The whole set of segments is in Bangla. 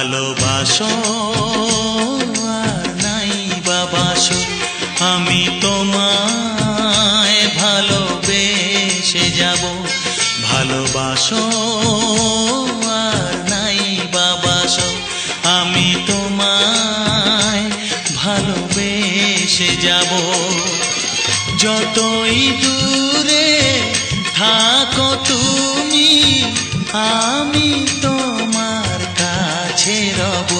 ভালোবাসো আর নাই বাবাসো, আমি তোমায় ভালোবেসে যাব। ভালোবাসো আর নাই বাবাসো, আমি তোমায় ভালোবেসে যাব। যতই দূরে থাকো তুমি, আমি তোমার কাছে রব।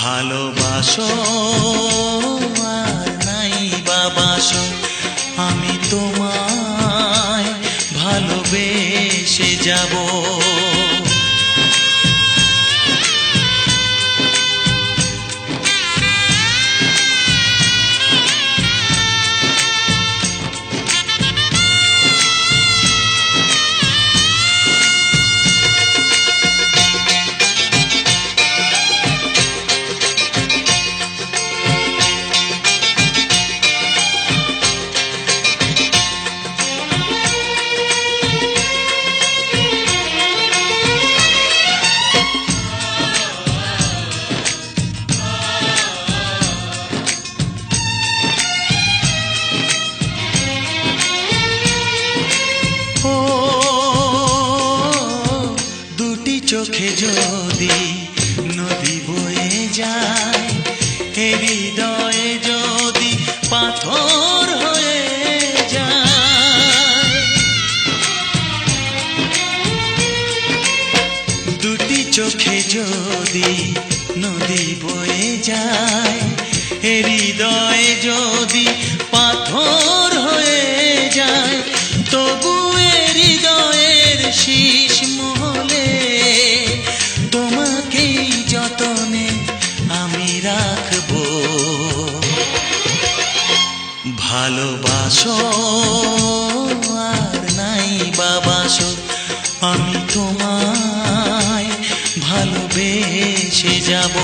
ভালোবাসো আর নাই বাবাসো, আমি তোমায় ভালোবেসে যাব। চোখে যদি নদী বয়ে যায়, হৃদয়ে যদি পাথর হয়ে যায়। দুটি চোখে যদি নদী বয়ে যায়, হৃদয়ে যদি পাথর হয়ে যায়, তবু হৃদয়ের শীষ মহলে তোমাকেই যতনে আমি রাখবো। ভালোবাসো আর নাই বাবাসো, আমি তোমায় ভালোবেসে যাব।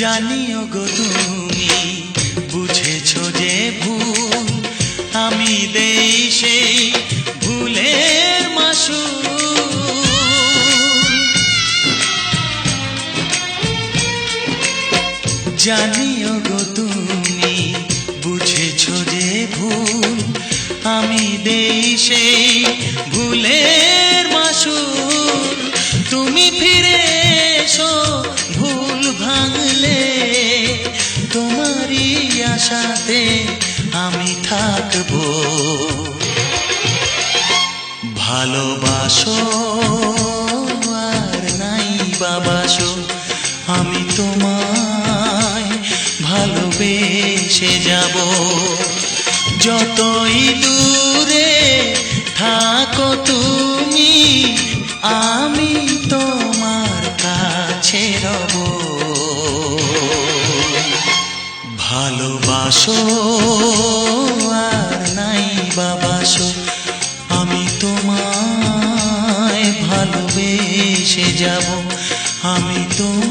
জানিও গো তুমি বুঝেছো যে ভুল, আমি দেই সেই ভুলের মাসুল। জানিও গো তুমি বুঝেছো যে ভুল, আমি দেই সেই ভুলের মাসুল। তুমি ফিরে এসো ভুল ভাঙলে, তোমারই আশাতে আমি থাকবো। ভালোবাসো আর নাই বাবাসো, আমি তোমায় ভালোবেসে যাব। যতই দূরে থাকো তুমি, আমি তোমার কাছে রব। ভালোবাসো আর নাই বাবাসো, আমি তোমায় ভালোবেসে যাব। আমি তোমায়